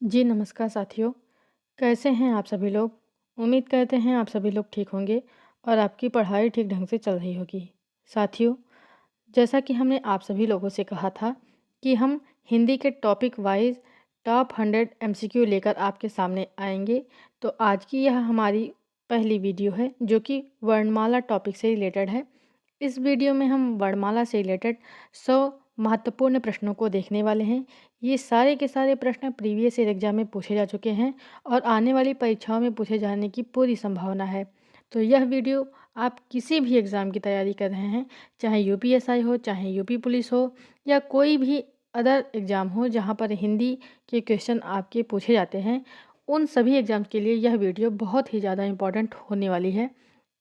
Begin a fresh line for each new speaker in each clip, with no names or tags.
जी नमस्कार साथियों, कैसे हैं आप सभी लोग? उम्मीद करते हैं आप सभी लोग ठीक होंगे और आपकी पढ़ाई ठीक ढंग से चल रही होगी। साथियों, जैसा कि हमने आप सभी लोगों से कहा था कि हम हिंदी के टॉपिक वाइज टॉप 100 एमसीक्यू लेकर आपके सामने आएंगे। तो आज की यह हमारी पहली वीडियो है जो कि वर्णमाला टॉपिक से रिलेटेड है। इस वीडियो में हम वर्णमाला से रिलेटेड 100 महत्वपूर्ण प्रश्नों को देखने वाले हैं। ये सारे के सारे प्रश्न प्रीवियस ईयर एग्जाम में पूछे जा चुके हैं और आने वाली परीक्षाओं में पूछे जाने की पूरी संभावना है। तो यह वीडियो आप किसी भी एग्ज़ाम की तैयारी कर रहे हैं, चाहे यूपीएसआई हो, चाहे यूपी पुलिस हो या कोई भी अदर एग्ज़ाम हो जहाँ पर हिंदी के क्वेश्चन आपके पूछे जाते हैं, उन सभी एग्ज़ाम्स के लिए यह वीडियो बहुत ही ज़्यादा इम्पॉर्टेंट होने वाली है।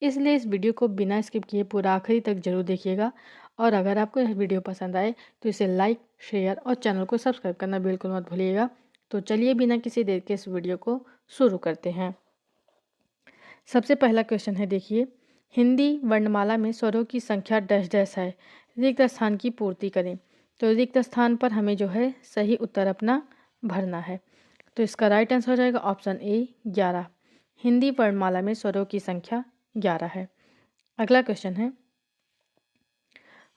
इसलिए इस वीडियो को बिना स्किप किए पूरा आखिरी तक ज़रूर देखिएगा और अगर आपको यह वीडियो पसंद आए तो इसे लाइक, शेयर और चैनल को सब्सक्राइब करना बिल्कुल मत भूलिएगा। तो चलिए बिना किसी देर के इस वीडियो को शुरू करते हैं। सबसे पहला क्वेश्चन है, देखिए, हिंदी वर्णमाला में स्वरों की संख्या डैश डैश है, रिक्त स्थान की पूर्ति करें। तो रिक्त स्थान पर हमें जो है सही उत्तर अपना भरना है। तो इसका राइट आंसर हो जाएगा ऑप्शन ए 11। हिंदी वर्णमाला में स्वरों की संख्या 11 है। अगला क्वेश्चन है,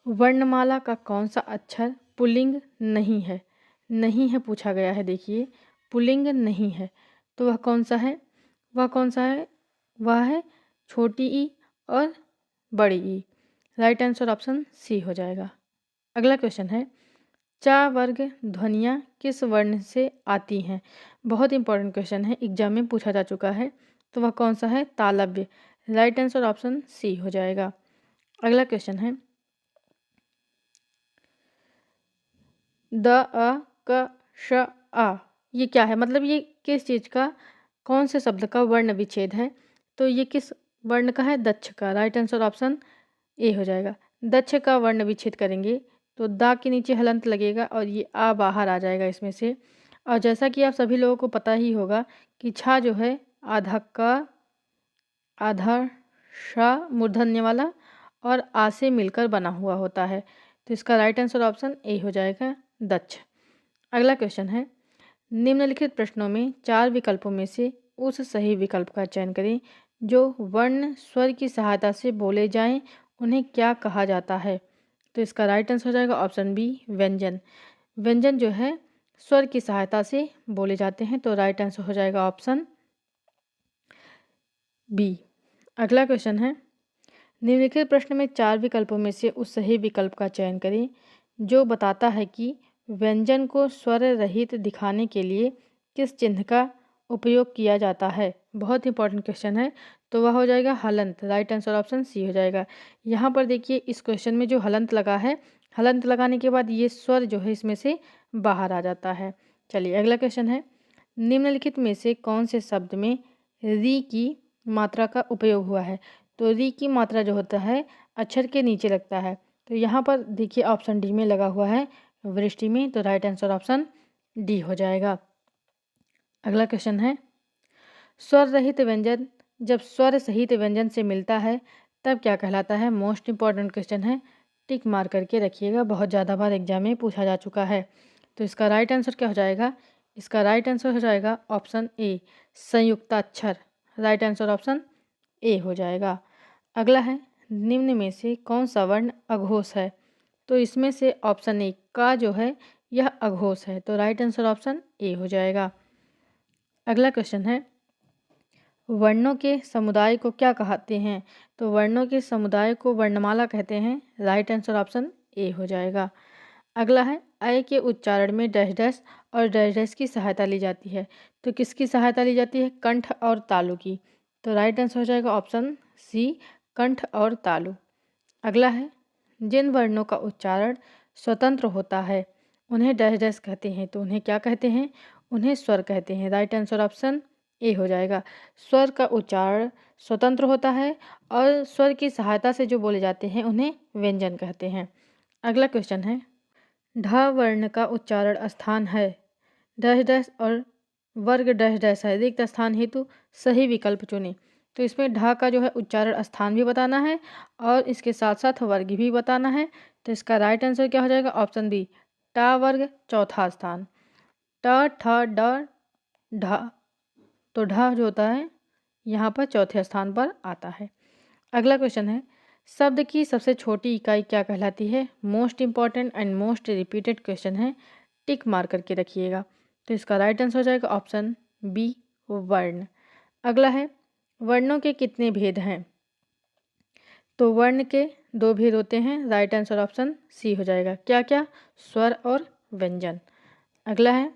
वर्णमाला का कौन सा अक्षर पुल्लिंग नहीं है? नहीं है पूछा गया है, देखिए, पुल्लिंग नहीं है तो वह कौन सा है? वह कौन सा है? वह है छोटी ई और बड़ी ई। राइट आंसर ऑप्शन सी हो जाएगा। अगला क्वेश्चन है, चा वर्ग ध्वनियाँ किस वर्ण से आती हैं? बहुत इंपॉर्टेंट क्वेश्चन है, एग्जाम में पूछा जा चुका है। तो वह कौन सा है? तालव्य। राइट आंसर ऑप्शन सी हो जाएगा। अगला क्वेश्चन है, द अ क श आ, ये क्या है? मतलब ये किस चीज़ का, कौन से शब्द का वर्ण विच्छेद है? तो ये किस वर्ण का है? दक्ष का। राइट आंसर ऑप्शन ए हो जाएगा। दक्ष का वर्ण विच्छेद करेंगे तो दा के नीचे हलंत लगेगा और ये आ बाहर आ जाएगा इसमें से। और जैसा कि आप सभी लोगों को पता ही होगा कि छा जो है आधा का, आधा शा मूर्धन्य वाला और आ से मिलकर बना हुआ होता है। तो इसका राइट आंसर ऑप्शन ए हो जाएगा, दक्ष। अगला क्वेश्चन है, निम्नलिखित प्रश्नों में 4 विकल्पों में से उस सही विकल्प का चयन करें जो वर्ण स्वर की सहायता से बोले जाएं, उन्हें क्या कहा जाता है? तो इसका राइट आंसर हो जाएगा ऑप्शन बी, व्यंजन। व्यंजन जो है स्वर की सहायता से बोले जाते हैं। तो राइट आंसर हो जाएगा ऑप्शन बी। अगला क्वेश्चन है, निम्नलिखित प्रश्न में 4 विकल्पों में से उस सही विकल्प का चयन करें जो बताता है कि व्यंजन को स्वर रहित दिखाने के लिए किस चिन्ह का उपयोग किया जाता है? बहुत इंपॉर्टेंट क्वेश्चन है। तो वह हो जाएगा हलंत। राइट आंसर ऑप्शन सी हो जाएगा। यहाँ पर देखिए इस क्वेश्चन में जो हलंत लगा है, हलंत लगाने के बाद ये स्वर जो है इसमें से बाहर आ जाता है। चलिए अगला क्वेश्चन है, निम्नलिखित में से कौन से शब्द में री की मात्रा का उपयोग हुआ है? तो री की मात्रा जो होता है अक्षर के नीचे लगता है। तो यहाँ पर देखिए ऑप्शन डी में लगा हुआ है, वृष्टि में। तो राइट आंसर ऑप्शन डी हो जाएगा। अगला क्वेश्चन है, स्वर रहित व्यंजन जब स्वर सहित व्यंजन से मिलता है तब क्या कहलाता है? मोस्ट इंपॉर्टेंट क्वेश्चन है, टिक मार करके रखिएगा, बहुत ज़्यादा बार एग्जाम में पूछा जा चुका है। तो इसका राइट आंसर क्या हो जाएगा? इसका राइट आंसर हो जाएगा ऑप्शन ए, संयुक्ताक्षर। राइट आंसर ऑप्शन ए हो जाएगा। अगला है, निम्न में से कौन सा वर्ण अघोष है? तो इसमें से ऑप्शन ए का जो है यह अघोष है। तो राइट आंसर ऑप्शन ए हो जाएगा। अगला क्वेश्चन है, वर्णों के समुदाय को क्या कहते हैं? तो वर्णों के समुदाय को वर्णमाला कहते हैं। राइट आंसर ऑप्शन ए हो जाएगा। अगला है, अय के उच्चारण में डैश डैश और डैश डैश की सहायता ली जाती है। तो किसकी सहायता ली जाती है? कंठ और तालु की। तो राइट आंसर हो जाएगा ऑप्शन सी, कंठ और तालु। अगला है, जिन वर्णों का उच्चारण स्वतंत्र होता है उन्हें डैश डैश कहते हैं। तो उन्हें क्या कहते हैं? उन्हें स्वर कहते हैं। राइट आंसर ऑप्शन ए हो जाएगा। स्वर का उच्चारण स्वतंत्र होता है और स्वर की सहायता से जो बोले जाते हैं उन्हें व्यंजन कहते हैं। अगला क्वेश्चन है, ढ वर्ण का उच्चारण स्थान है डैश डैश और वर्ग डैश डैश है, रिक्त स्थान हेतु सही विकल्प चुनें। तो इसमें ढ का जो है उच्चारण स्थान भी बताना है और इसके साथ साथ वर्ग भी बताना है। तो इसका राइट आंसर क्या हो जाएगा? ऑप्शन बी, टा वर्ग चौथा स्थान। ट ठ ड ढा, तो ढा जो होता है यहाँ पर चौथे स्थान पर आता है। अगला क्वेश्चन है, शब्द की सबसे छोटी इकाई क्या कहलाती है? Most important and most repeated question है, टिक मार करके रखिएगा। तो इसका राइट आंसर हो जाएगा ऑप्शन बी, वर्ण। अगला है, वर्णों के कितने भेद हैं? तो वर्ण के 2 भेद होते हैं, राइट आंसर ऑप्शन सी हो जाएगा। क्या क्या? स्वर और व्यंजन। अगला है,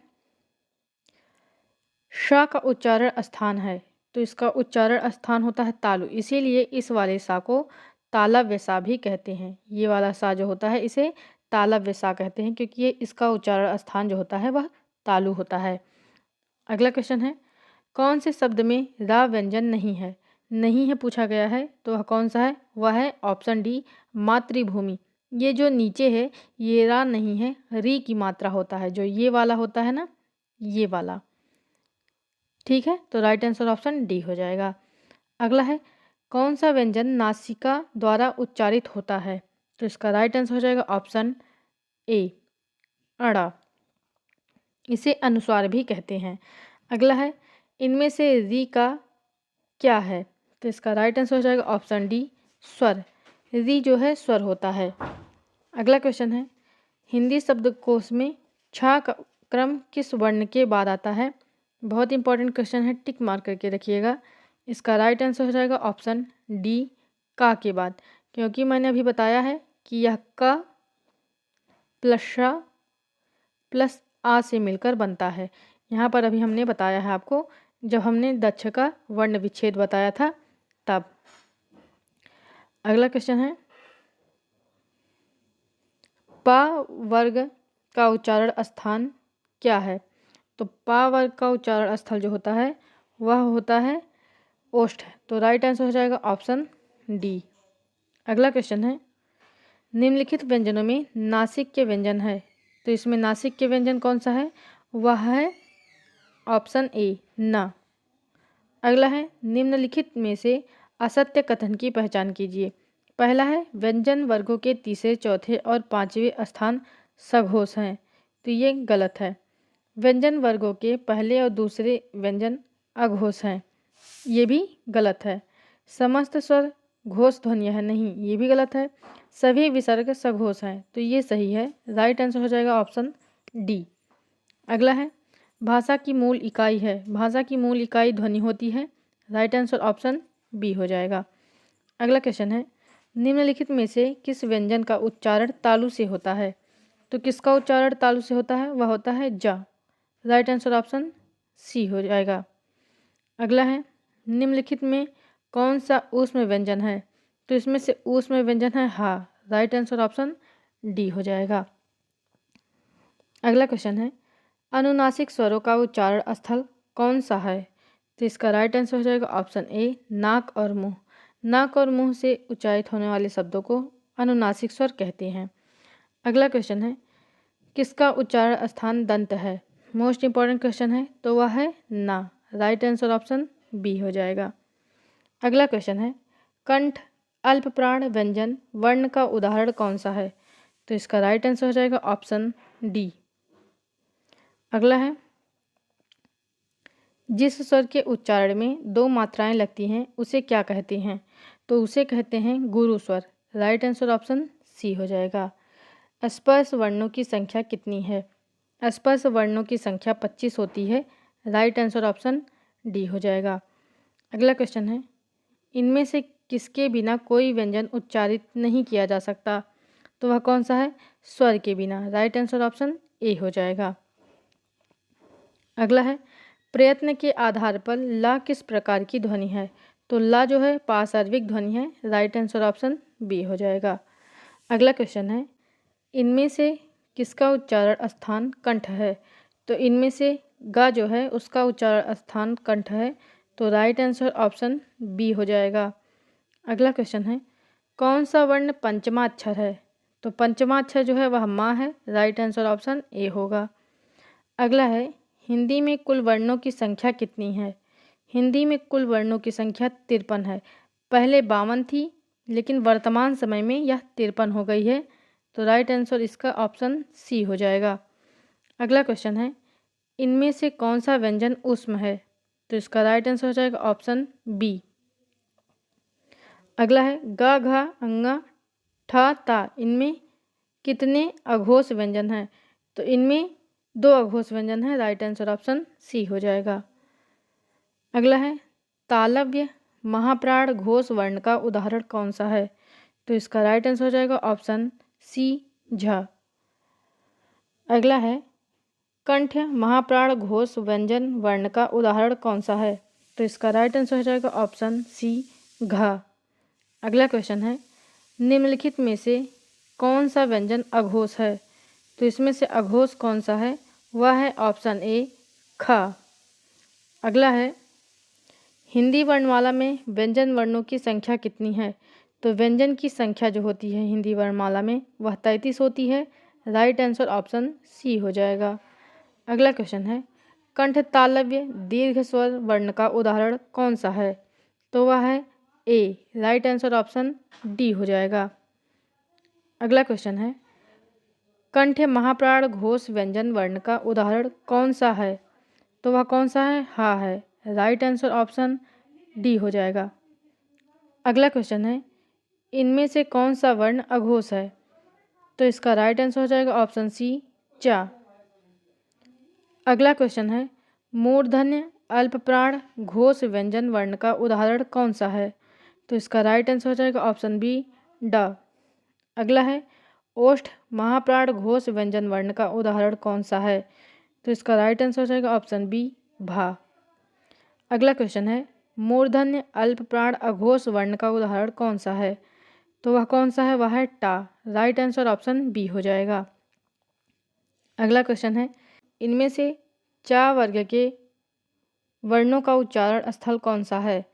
श का उच्चारण स्थान है, तो इसका उच्चारण स्थान होता है तालु, इसीलिए इस वाले सा को तालव्य सा भी कहते हैं। ये वाला सा जो होता है इसे तालव्य सा कहते हैं, क्योंकि ये इसका उच्चारण स्थान जो होता है वह तालु होता है। अगला क्वेश्चन है, कौन से शब्द में रा व्यंजन नहीं है? नहीं है पूछा गया है, तो वह कौन सा है? वह है ऑप्शन डी, मातृभूमि। ये जो नीचे है ये रा नहीं है, री की मात्रा होता है, जो ये वाला होता है ना, ये वाला। ठीक है, तो राइट आंसर ऑप्शन डी हो जाएगा। अगला है, कौन सा व्यंजन नासिका द्वारा उच्चारित होता है? तो इसका राइट आंसर हो जाएगा ऑप्शन ए, अड़ा। इसे अनुस्वार भी कहते हैं। अगला है, इनमें से री का क्या है? तो इसका राइट आंसर हो जाएगा ऑप्शन डी, स्वर। री जो है स्वर होता है। अगला क्वेश्चन है, हिंदी शब्दकोश में छ का क्रम किस वर्ण के बाद आता है? बहुत इंपॉर्टेंट क्वेश्चन है, टिक मार करके रखिएगा। इसका राइट आंसर हो जाएगा ऑप्शन डी, का के बाद, क्योंकि मैंने अभी बताया है कि यह का प्लस श प्लस आ से मिलकर बनता है। यहाँ पर अभी हमने बताया है आपको, जब हमने दक्ष का वर्ण विच्छेद बताया था तब। अगला क्वेश्चन है, पा वर्ग का उच्चारण स्थान क्या है? तो पा वर्ग का उच्चारण स्थल जो होता है वह होता है ओष्ठ, तो राइट आंसर हो जाएगा ऑप्शन डी। अगला क्वेश्चन है, निम्नलिखित व्यंजनों में नासिक के व्यंजन है, तो इसमें नासिक के व्यंजन कौन सा है? वह है ऑप्शन ए, ना। अगला है, निम्नलिखित में से असत्य कथन की पहचान कीजिए। पहला है, व्यंजन वर्गों के तीसरे, चौथे और पांचवें स्थान सघोष हैं, तो ये गलत है। व्यंजन वर्गों के पहले और दूसरे व्यंजन अघोष हैं, ये भी गलत है। समस्त स्वर घोष ध्वनि है, नहीं, ये भी गलत है। सभी विसर्ग सघोष हैं, तो ये सही है। राइट आंसर हो जाएगा ऑप्शन डी। अगला है, भाषा की मूल इकाई है, भाषा की मूल इकाई ध्वनि होती है। राइट आंसर ऑप्शन बी हो जाएगा। अगला क्वेश्चन है, निम्नलिखित में से किस व्यंजन का उच्चारण तालु से होता है? तो किसका उच्चारण तालु से होता है? वह होता है जा। राइट आंसर ऑप्शन सी हो जाएगा। अगला है, निम्नलिखित में कौन सा ऊष्म व्यंजन है? तो इसमें से ऊष्म व्यंजन है हा। राइट आंसर ऑप्शन डी हो जाएगा। अगला क्वेश्चन है, अनुनासिक स्वरों का उच्चारण स्थल कौन सा है? तो इसका राइट आंसर हो जाएगा ऑप्शन ए, नाक और मुंह। नाक और मुंह से उच्चारित होने वाले शब्दों को अनुनासिक स्वर कहते हैं। अगला क्वेश्चन है, किसका उच्चारण स्थान दंत है? मोस्ट इंपॉर्टेंट क्वेश्चन है, तो वह है ना। राइट आंसर ऑप्शन बी हो जाएगा। अगला क्वेश्चन है, कंठ अल्प प्राण व्यंजन वर्ण का उदाहरण कौन सा है? तो इसका राइट आंसर हो जाएगा ऑप्शन डी। अगला है, जिस स्वर के उच्चारण में 2 मात्राएं लगती हैं उसे क्या कहते हैं? तो उसे कहते हैं गुरु स्वर। राइट आंसर ऑप्शन सी हो जाएगा। स्पर्श वर्णों की संख्या कितनी है? स्पर्श वर्णों की संख्या 25 होती है। राइट आंसर ऑप्शन डी हो जाएगा। अगला क्वेश्चन है, इनमें से किसके बिना कोई व्यंजन उच्चारित नहीं किया जा सकता? तो वह कौन सा है? स्वर के बिना। राइट आंसर ऑप्शन ए हो जाएगा। अगला है, प्रयत्न के आधार पर ला किस प्रकार की ध्वनि है? तो ला जो है पार्श्विक ध्वनि है। राइट आंसर ऑप्शन बी हो जाएगा। अगला क्वेश्चन है, इनमें से किसका उच्चारण स्थान कंठ है? तो इनमें से गा जो है उसका उच्चारण स्थान कंठ है, तो राइट आंसर ऑप्शन बी हो जाएगा। अगला क्वेश्चन है, कौन सा वर्ण पंचमा अक्षर है? तो पंचमा अक्षर जो है वह माँ है। राइट आंसर ऑप्शन ए होगा। अगला है, हिंदी में कुल वर्णों की संख्या कितनी है? हिंदी में कुल वर्णों की संख्या 53 है। पहले 52 थी, लेकिन वर्तमान समय में यह 53 हो गई है, तो राइट आंसर इसका ऑप्शन सी हो जाएगा। अगला क्वेश्चन है, इनमें से कौन सा व्यंजन ऊष्म है? तो इसका राइट आंसर हो जाएगा ऑप्शन बी। अगला है ग, घ, अंगा, ठ, ता, इनमें कितने अघोष व्यंजन हैं? तो इनमें 2 अघोष व्यंजन हैं। राइट आंसर ऑप्शन सी हो जाएगा। अगला है तालव्य महाप्राण घोष वर्ण का उदाहरण कौन सा है? तो इसका राइट आंसर हो जाएगा ऑप्शन सी, झ। अगला है कंठ महाप्राण घोष व्यंजन वर्ण का उदाहरण कौन सा है? तो इसका राइट आंसर हो जाएगा ऑप्शन सी, घ। अगला क्वेश्चन है निम्नलिखित में से कौन सा व्यंजन अघोष है? तो इसमें से अघोष कौन सा है? वह है ऑप्शन ए, ख। अगला है हिंदी वर्णमाला में व्यंजन वर्णों की संख्या कितनी है? तो व्यंजन की संख्या जो होती है हिंदी वर्णमाला में वह 33 होती है। राइट आंसर ऑप्शन सी हो जाएगा। अगला क्वेश्चन है कंठ तालव्य दीर्घ स्वर वर्ण का उदाहरण कौन सा है? तो वह है ए। राइट आंसर ऑप्शन डी हो जाएगा। अगला क्वेश्चन है कंठ महाप्राण घोष व्यंजन वर्ण का उदाहरण कौन सा है? तो वह कौन सा है? हा है। राइट आंसर ऑप्शन डी हो जाएगा। अगला क्वेश्चन है इनमें से कौन सा वर्ण अघोष है? तो इसका राइट आंसर हो जाएगा ऑप्शन सी, चा। अगला क्वेश्चन है मूर्धन्य अल्पप्राण घोष व्यंजन वर्ण का उदाहरण कौन सा है? तो इसका राइट आंसर हो जाएगा ऑप्शन बी, ड। अगला है ओष्ठ महाप्राण घोष व्यंजन वर्ण का उदाहरण कौन सा है? तो इसका राइट आंसर हो जाएगा ऑप्शन बी, भा। अगला क्वेश्चन है मूर्धन्य अल्पप्राण अघोष वर्ण का उदाहरण कौन सा है? तो वह कौन सा है? वह है टा। राइट आंसर ऑप्शन बी हो जाएगा। अगला क्वेश्चन है इनमें से चा वर्ग के वर्णों का उच्चारण स्थल कौन सा है?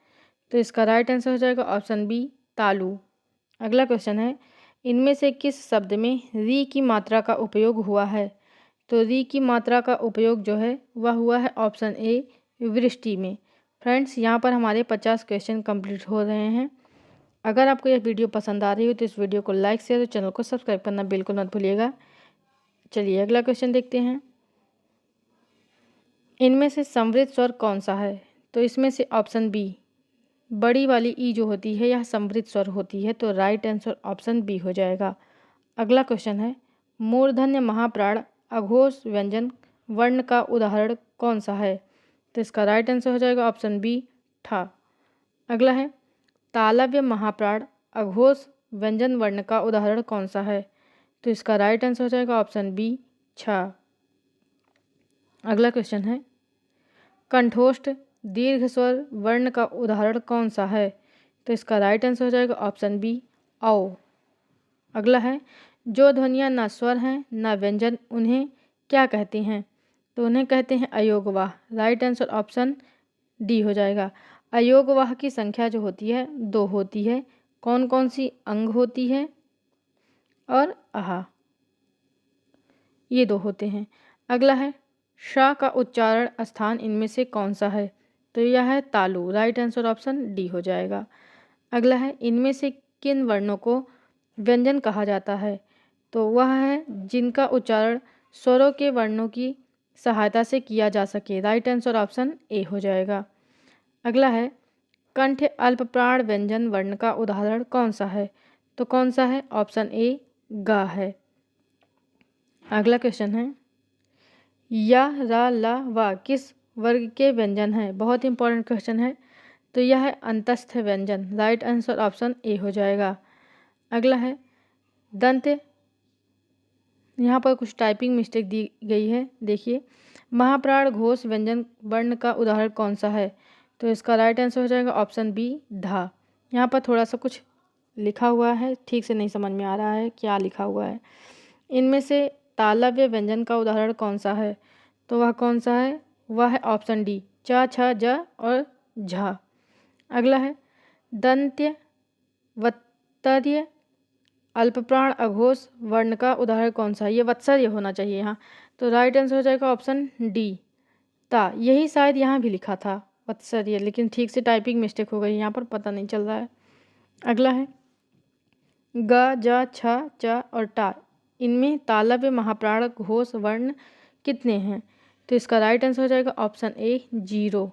तो इसका राइट आंसर हो जाएगा ऑप्शन बी, तालु। अगला क्वेश्चन है इनमें से किस शब्द में री की मात्रा का उपयोग हुआ है? तो री की मात्रा का उपयोग जो है वह हुआ है ऑप्शन ए, वृष्टि में। फ्रेंड्स यहाँ पर हमारे 50 क्वेश्चन कंप्लीट हो रहे हैं। अगर आपको यह वीडियो पसंद आ रही हो तो इस वीडियो को लाइक शेयर और चैनल को सब्सक्राइब करना बिल्कुल मत भूलिएगा। चलिए अगला क्वेश्चन देखते हैं इनमें से समृद्ध स्वर कौन सा है? तो इसमें से ऑप्शन बी बड़ी वाली ई जो होती है यह समृद्ध स्वर होती है। तो राइट आंसर ऑप्शन बी हो जाएगा। अगला क्वेश्चन है मूर्धन्य महाप्राण अघोष व्यंजन वर्ण का उदाहरण कौन सा है? तो इसका राइट आंसर हो जाएगा ऑप्शन बी, ठा। अगला है तालव्य महाप्राण अघोष व्यंजन वर्ण का उदाहरण कौन सा है? तो इसका राइट आंसर हो जाएगा ऑप्शन बी, छा। अगला क्वेश्चन है कंठोष्ठ दीर्घ स्वर वर्ण का उदाहरण कौन सा है? तो इसका राइट आंसर हो जाएगा ऑप्शन बी, औ। अगला है जो ध्वनियाँ न स्वर हैं न व्यंजन उन्हें क्या कहते हैं? तो उन्हें कहते हैं अयोगवाह। राइट आंसर ऑप्शन डी हो जाएगा। अयोगवाह की संख्या जो होती है 2 होती है। कौन कौन सी? अंग होती है और आहा, ये 2 होते हैं। अगला है श का उच्चारण स्थान इनमें से कौन सा है? तो यह है तालु। राइट आंसर ऑप्शन डी हो जाएगा। अगला है इनमें से किन वर्णों को व्यंजन कहा जाता है? तो वह है जिनका उच्चारण स्वरों के वर्णों की सहायता से किया जा सके। राइट आंसर ऑप्शन ए हो जाएगा। अगला है कंठ अल्पप्राण व्यंजन वर्ण का उदाहरण कौन सा है? तो कौन सा है? ऑप्शन ए, गा है। अगला क्वेश्चन है या, रा, ला, वा किस वर्ग के व्यंजन है? बहुत इंपॉर्टेंट क्वेश्चन है। तो यह है अंतस्थ व्यंजन। राइट आंसर ऑप्शन ए हो जाएगा। अगला है दंत, यहाँ पर कुछ टाइपिंग मिस्टेक दी गई है, देखिए। महाप्राण घोष व्यंजन वर्ण का उदाहरण कौन सा है? तो इसका राइट आंसर हो जाएगा ऑप्शन बी, धा। यहाँ पर थोड़ा सा कुछ लिखा हुआ है, ठीक से नहीं समझ में आ रहा है क्या लिखा हुआ है। इनमें से तालव्य व्यंजन का उदाहरण कौन सा है? तो वह कौन सा है? वह है ऑप्शन डी, च, छ, ज और झा। अगला है दंत्य वत्तर्य अल्पप्राण अघोष वर्ण का उदाहरण कौन सा है? ये वत्सर्य होना चाहिए यहाँ। तो राइट आंसर हो जाएगा ऑप्शन डी, ता। यही शायद यहाँ भी लिखा था वत्सर्य, लेकिन ठीक से टाइपिंग मिस्टेक हो गई यहाँ पर, पता नहीं चल रहा है। अगला है ग, ज, छ, च और टा, इनमें तालव्य महाप्राण घोष वर्ण कितने हैं? तो इसका राइट आंसर हो जाएगा ऑप्शन ए 0।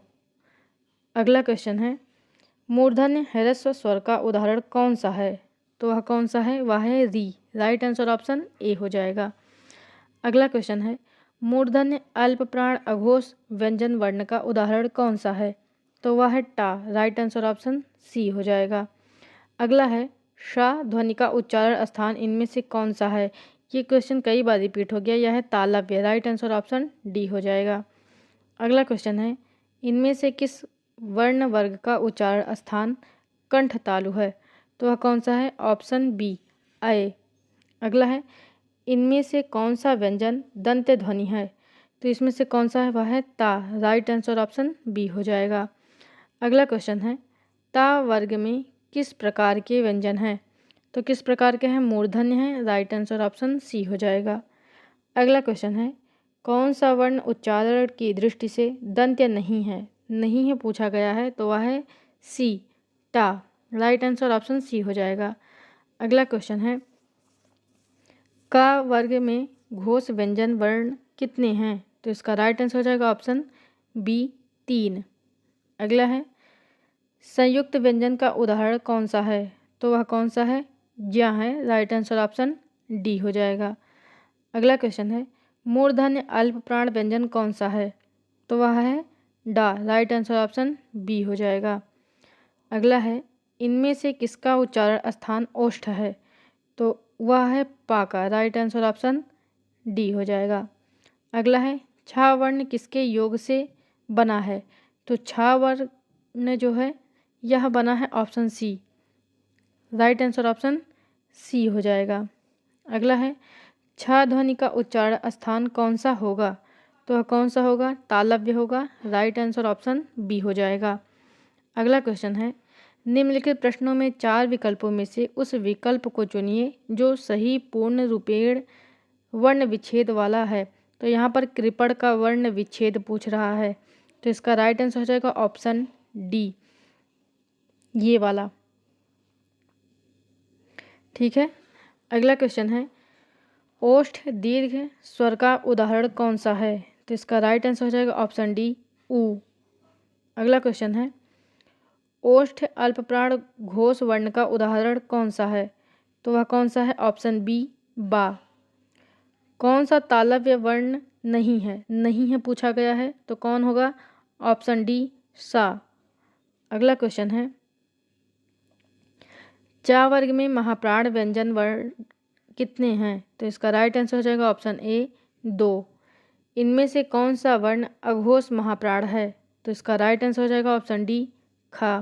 अगला क्वेश्चन है, मूर्धन्य ह्रस्व स्वर का उदाहरण कौन सा है? तो वह कौन सा है? वह है री। राइट आंसर ऑप्शन ए हो जाएगा। अगला क्वेश्चन है, मूर्धन्य अल्प प्राण अघोष व्यंजन वर्ण का उदाहरण कौन सा है? तो वह है टा। राइट आंसर ऑप्शन सी हो जाएगा। अगला है, श ध्वनि का उच्चारण स्थान इनमें से कौन सा है? ये क्वेश्चन कई बार रिपीट हो गया। यह है तालव्य। राइट आंसर ऑप्शन डी हो जाएगा। अगला क्वेश्चन है, इनमें से किस वर्ण वर्ग का उच्चारण स्थान कंठ तालु है? तो वह कौन सा है? ऑप्शन बी अय। अगला है, इनमें से कौन सा व्यंजन दंत्य ध्वनि है? तो इसमें से कौन सा है? वह है ता। राइट आंसर ऑप्शन बी हो जाएगा। अगला क्वेश्चन है, ता वर्ग में किस प्रकार के व्यंजन हैं? तो किस प्रकार के हैं? मूर्धन्य हैं। राइट आंसर ऑप्शन सी हो जाएगा। अगला क्वेश्चन है, कौन सा वर्ण उच्चारण की दृष्टि से दंत्य नहीं है? नहीं है पूछा गया है, तो वह है सी टा। राइट आंसर ऑप्शन सी हो जाएगा। अगला क्वेश्चन है, का वर्ग में घोष व्यंजन वर्ण कितने हैं? तो इसका राइट आंसर हो जाएगा ऑप्शन बी 3। अगला है, संयुक्त व्यंजन का उदाहरण कौन सा है? तो वह कौन सा है? ज्या है। राइट आंसर ऑप्शन डी हो जाएगा। अगला क्वेश्चन है, मूर्धन्य अल्प प्राण व्यंजन कौन सा है? तो वह है डा। राइट आंसर ऑप्शन बी हो जाएगा। अगला है, इनमें से किसका उच्चारण स्थान ओष्ठ है? तो वह है पा का। राइट आंसर ऑप्शन डी हो जाएगा। अगला है, छा वर्ण किसके योग से बना है? तो छा वर्ण जो है यह बना है option C. Right answer option C हो जाएगा। अगला है, छ ध्वनि का उच्चारण स्थान कौन सा होगा? तो वह कौन सा होगा? तालव्य होगा। राइट आंसर ऑप्शन बी हो जाएगा। अगला क्वेश्चन है, निम्नलिखित प्रश्नों में 4 विकल्पों में से उस विकल्प को चुनिए जो सही पूर्ण रूपेण वर्ण विच्छेद वाला है। तो यहाँ पर कृपण का वर्ण विच्छेद पूछ रहा है, तो इसका राइट आंसर हो जाएगा ऑप्शन डी ये वाला। ठीक है। अगला क्वेश्चन है, ओष्ठ दीर्घ स्वर का उदाहरण कौन सा है? तो इसका राइट आंसर हो जाएगा ऑप्शन डी ऊ। अगला क्वेश्चन है, ओष्ठ अल्प प्राण घोष वर्ण का उदाहरण कौन सा है? तो वह कौन सा है? ऑप्शन बी बा। कौन सा तालव्य वर्ण नहीं है? नहीं है पूछा गया है, तो कौन होगा? ऑप्शन डी सा। अगला क्वेश्चन है, चा वर्ग में महाप्राण व्यंजन वर्ण कितने हैं? तो इसका राइट आंसर हो जाएगा ऑप्शन ए 2। इनमें से कौन सा वर्ण अघोष महाप्राण है? तो इसका राइट आंसर हो जाएगा ऑप्शन डी खा।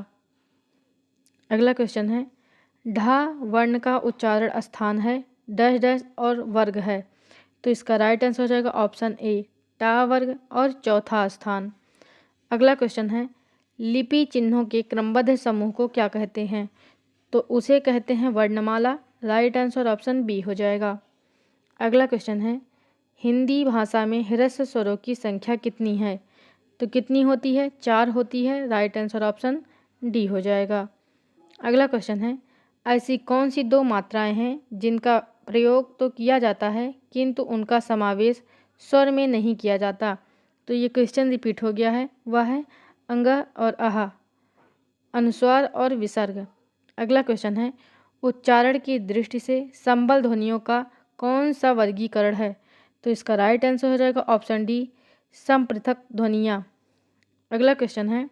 अगला क्वेश्चन है, ढा वर्ण का उच्चारण स्थान है डैश डैश और वर्ग है। तो इसका राइट आंसर हो जाएगा ऑप्शन ए टा वर्ग और चौथा स्थान। अगला क्वेश्चन है, लिपि चिन्हों के क्रमबद्ध समूह को क्या कहते हैं? तो उसे कहते हैं वर्णमाला। राइट आंसर ऑप्शन बी हो जाएगा। अगला क्वेश्चन है, हिंदी भाषा में ह्रस्व स्वरों की संख्या कितनी है? तो कितनी होती है? 4 होती है। राइट आंसर ऑप्शन डी हो जाएगा। अगला क्वेश्चन है, ऐसी कौन सी 2 मात्राएं हैं जिनका प्रयोग तो किया जाता है किंतु उनका समावेश स्वर में नहीं किया जाता? तो ये क्वेश्चन रिपीट हो गया है। वह है अंग और आह, अनुस्वार और विसर्ग। अगला क्वेश्चन है, उच्चारण की दृष्टि से संबल ध्वनियों का कौन सा वर्गीकरण है? तो इसका राइट आंसर हो जाएगा ऑप्शन डी संपृथक ध्वनियाँ। अगला क्वेश्चन है,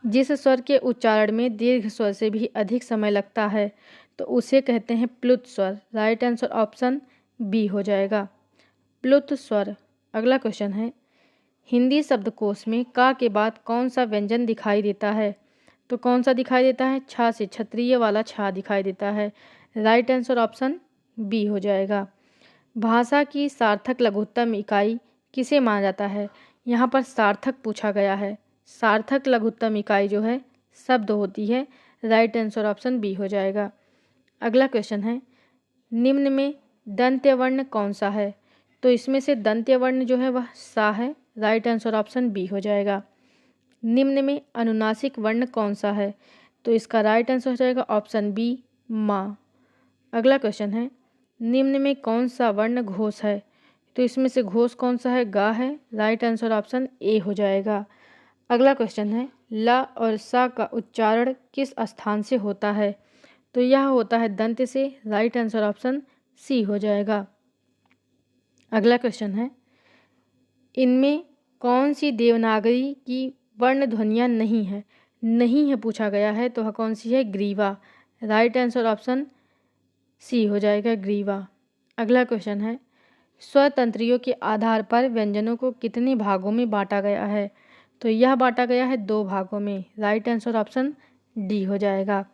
जिस स्वर के उच्चारण में दीर्घ स्वर से भी अधिक समय लगता है तो उसे कहते हैं प्लुत स्वर। राइट आंसर ऑप्शन बी हो जाएगा, प्लुत स्वर। अगला क्वेश्चन है, हिंदी शब्दकोश में का के बाद कौन सा व्यंजन दिखाई देता है? तो कौन सा दिखाई देता है? छा से क्षत्रिय वाला छा दिखाई देता है। राइट आंसर ऑप्शन बी हो जाएगा। भाषा की सार्थक लघुत्तम इकाई किसे माना जाता है? यहाँ पर सार्थक पूछा गया है। सार्थक लघुत्तम इकाई जो है शब्द होती है। राइट आंसर ऑप्शन बी हो जाएगा। अगला क्वेश्चन है, निम्न में दंत्य वर्ण कौन सा है? तो इसमें से दंत्य वर्ण जो है वह सा है। राइट आंसर ऑप्शन बी हो जाएगा। निम्न में अनुनासिक वर्ण कौन सा है? तो इसका राइट आंसर हो जाएगा ऑप्शन बी मा। अगला क्वेश्चन है, निम्न में कौन सा वर्ण घोष है? तो इसमें से घोष कौन सा है? गा है। राइट आंसर ऑप्शन ए हो जाएगा। अगला क्वेश्चन है, ला और सा का उच्चारण किस स्थान से होता है? तो यह होता है दंत से। राइट आंसर ऑप्शन सी हो जाएगा। अगला क्वेश्चन है, इनमें कौन सी देवनागरी की वर्ण ध्वनियाँ नहीं है? नहीं है पूछा गया है, तो वह कौन सी है? ग्रीवा। राइट आंसर ऑप्शन सी हो जाएगा, ग्रीवा। अगला क्वेश्चन है, स्वतंत्रियों के आधार पर व्यंजनों को कितने भागों में बांटा गया है? तो यह बांटा गया है 2 भागों में। राइट आंसर ऑप्शन डी हो जाएगा।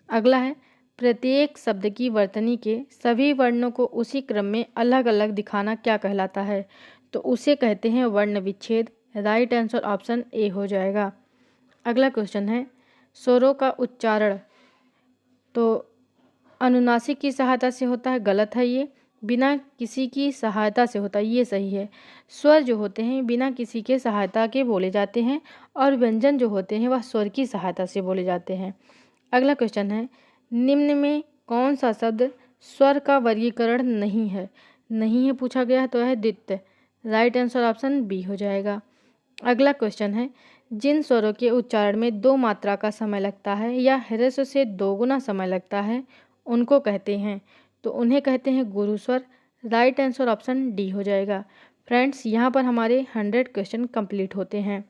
अगला है, प्रत्येक शब्द की वर्तनी के सभी वर्णों को उसी क्रम में अलग अलग दिखाना क्या कहलाता है? तो उसे कहते हैं वर्ण विच्छेद। राइट आंसर ऑप्शन ए हो जाएगा। अगला क्वेश्चन है, स्वरों का उच्चारण तो अनुनासिक की सहायता से होता है। गलत है ये। बिना किसी की सहायता से होता है, ये सही है। स्वर जो होते हैं बिना किसी के सहायता के बोले जाते हैं और व्यंजन जो होते हैं वह स्वर की सहायता से बोले जाते हैं। अगला क्वेश्चन है, निम्न में कौन सा शब्द स्वर का वर्गीकरण नहीं है? नहीं है पूछा गया है, तो है द्वित्व। राइट आंसर ऑप्शन बी हो जाएगा। अगला क्वेश्चन है, जिन स्वरों के उच्चारण में 2 मात्रा का समय लगता है या ह्रस्व से 2 गुना समय लगता है उनको कहते हैं, तो उन्हें कहते हैं गुरु स्वर। राइट आंसर ऑप्शन डी हो जाएगा। फ्रेंड्स, यहाँ पर हमारे 100 क्वेश्चन कंप्लीट होते हैं।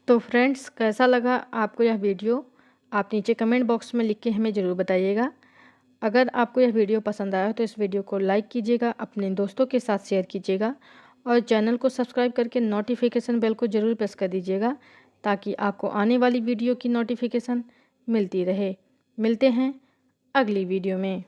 तो फ्रेंड्स, कैसा लगा आपको यह वीडियो? आप नीचे कमेंट बॉक्स में लिख के हमें ज़रूर बताइएगा। अगर आपको यह वीडियो पसंद आया तो इस वीडियो को लाइक कीजिएगा, अपने दोस्तों के साथ शेयर कीजिएगा और चैनल को सब्सक्राइब करके नोटिफिकेशन बेल को ज़रूर प्रेस कर दीजिएगा ताकि आपको आने वाली वीडियो की नोटिफिकेशन मिलती रहे। मिलते हैं अगली वीडियो में।